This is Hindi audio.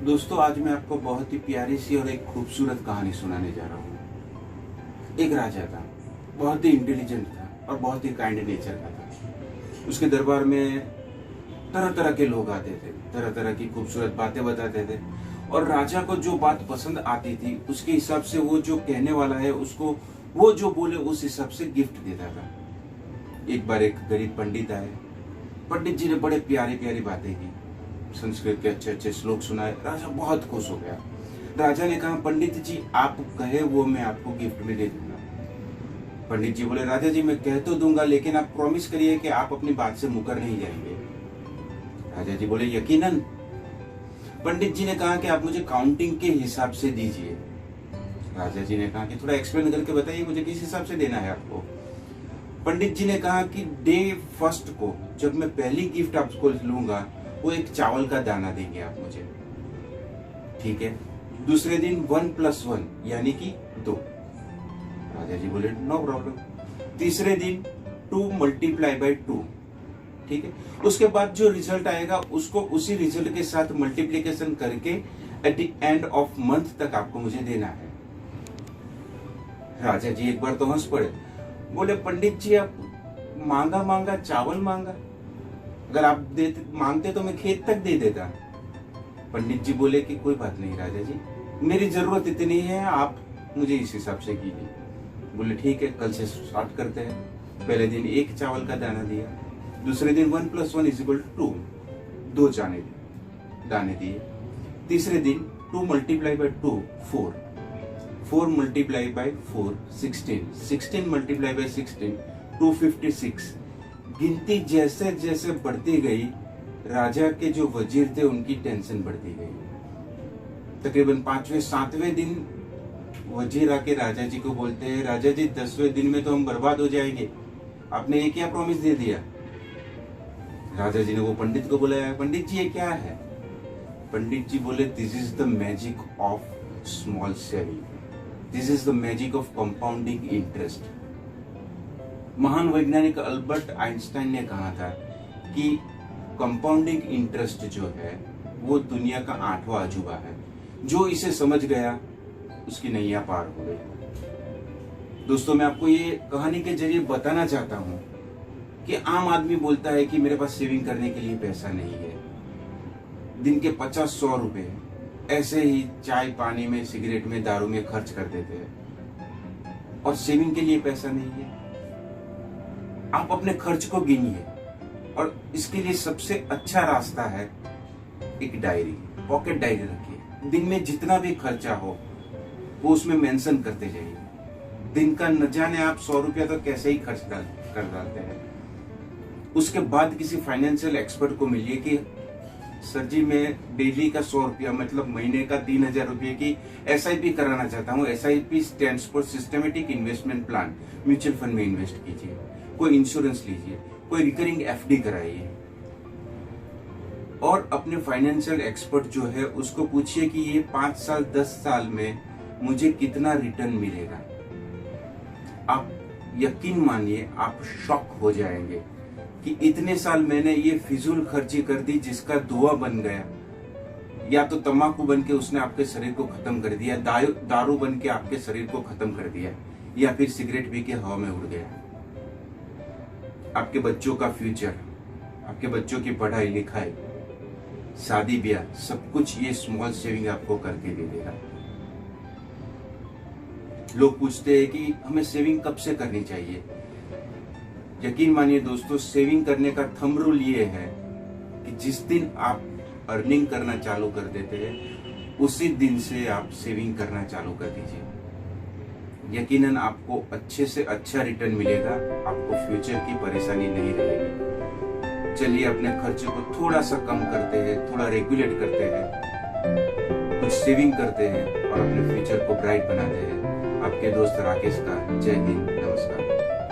दोस्तों, आज मैं आपको बहुत ही प्यारी सी और एक खूबसूरत कहानी सुनाने जा रहा हूँ। एक राजा था, बहुत ही इंटेलिजेंट था और बहुत ही काइंड नेचर का था। उसके दरबार में तरह तरह के लोग आते थे, तरह तरह की खूबसूरत बातें बताते थे और राजा को जो बात पसंद आती थी उसके हिसाब से वो जो कहने वाला है उसको वो जो बोले उस हिसाब से गिफ्ट देता था। एक बार एक गरीब पंडित आए। पंडित जी ने बड़े प्यारी प्यारी बातें की, संस्कृत के अच्छे अच्छे श्लोक सुनाए। राजा बहुत खुश हो गया। राजा ने कहा, पंडित जी आप कहे वो मैं आपको गिफ्ट में दे दूंगा। पंडित जी बोले, राजा जी मैं कह तो दूंगा लेकिन आप प्रॉमिस करिए कि आप अपनी बात से मुकर नहीं जाएंगे। राजा जी बोले, यकीनन। पंडित जी ने कहा कि आप मुझे काउंटिंग के हिसाब से दीजिए। राजा जी ने कहा कि थोड़ा एक्सप्लेन करके बताइए मुझे किस हिसाब से देना है आपको। पंडित जी ने कहा कि डे फर्स्ट को जब मैं पहली गिफ्ट आपको लूंगा वो एक चावल का दाना देंगे आप मुझे, ठीक है। दूसरे दिन 1+1 यानी कि 2। राजा जी बोले, नो प्रॉब्लम। तीसरे दिन 2 × 2, ठीक है। उसके बाद जो रिजल्ट आएगा उसको उसी रिजल्ट के साथ मल्टीप्लीकेशन करके at the end of month तक आपको मुझे देना है। राजा जी एक बार तो हंस पड़े, बोले, पंडित जी आप मांगा मांगा चावल मांगा, अगर आप मांगते तो मैं खेत तक दे देता। पंडित जी बोले कि कोई बात नहीं राजा जी, मेरी जरूरत इतनी है, आप मुझे इस हिसाब से कीजिए। बोले ठीक है, कल से स्टार्ट करते हैं। पहले दिन 1 चावल का दाना दिया, दूसरे दिन 1+1 = 2, 2 दाने दिए। तीसरे दिन 2 × 2 4, 4 × 4 16, 16 × 16 256। गिनती जैसे जैसे बढ़ती गई, राजा के जो वजीर थे उनकी टेंशन बढ़ती गई। तकरीबन 5वें 7वें दिन वजीर आके राजा जी को बोलते हैं, राजा जी 10वें दिन में तो हम बर्बाद हो जाएंगे, आपने ये क्या प्रॉमिस दे दिया। राजा जी ने वो पंडित को बुलाया, पंडित जी ये क्या है। पंडित जी बोले, this is the magic of small saving, this is the magic of compounding interest. महान वैज्ञानिक अल्बर्ट आइंस्टाइन ने कहा था कि कंपाउंडिंग इंटरेस्ट जो है वो दुनिया का 8वां अजूबा है। जो इसे समझ गया उसकी नैया पार हो गई। दोस्तों, मैं आपको ये कहानी के जरिए बताना चाहता हूं कि आम आदमी बोलता है कि मेरे पास सेविंग करने के लिए पैसा नहीं है। दिन के 50-100 रुपए ऐसे ही चाय पानी में, सिगरेट में, दारू में खर्च कर देते हैं और सेविंग के लिए पैसा नहीं है। आप अपने खर्च को गिनिए और इसके लिए सबसे अच्छा रास्ता है एक डायरी, पॉकेट डायरी रखिए। दिन में जितना भी खर्चा हो वो उसमें मेंशन करते जाइए। दिन का न जाने आप 100 रुपया तो कैसे ही खर्च कर डालते हैं। उसके बाद किसी फाइनेंशियल एक्सपर्ट को मिलिए कि सर जी मैं डेली का 100 रुपया मतलब महीने का 3000 रुपये की SIP कराना चाहता हूँ। SIP stands for systematic investment plan. Mutual fund में इन्वेस्ट कीजिए, कोई इंश्योरेंस लीजिए, कोई रिकरिंग FD कराइए और अपने फाइनेंशियल एक्सपर्ट जो है उसको पूछिए कि ये 5 साल 10 साल में मुझे कितना रिटर्न मिलेगा। आप यकीन मानिए आप शॉक हो जाएंगे कि इतने साल मैंने ये फिजूल खर्ची कर दी जिसका धुआं बन गया। या तो तंबाकू बन के उसने आपके शरीर को खत्म कर दिया, दारू बन के आपके शरीर को खत्म कर दिया, या फिर सिगरेट पी के हवा में उड़ गया। आपके बच्चों का फ्यूचर, आपके बच्चों की पढ़ाई लिखाई, शादी ब्याह, सब कुछ ये स्मॉल सेविंग आपको करके दे देगा। लोग पूछते हैं कि हमें सेविंग कब से करनी चाहिए। यकीन मानिए दोस्तों, सेविंग करने का थंब रूल ये है कि जिस दिन आप अर्निंग करना चालू कर देते हैं उसी दिन से आप सेविंग करना चालू कर दीजिए। यकीनन आपको अच्छे से अच्छा रिटर्न मिलेगा, आपको फ्यूचर की परेशानी नहीं रहेगी। चलिए अपने खर्चे को थोड़ा सा कम करते हैं, थोड़ा रेगुलेट करते हैं, कुछ सेविंग करते हैं और अपने फ्यूचर को ब्राइट बनाते हैं। आपके दोस्त राकेश का जय हिंद।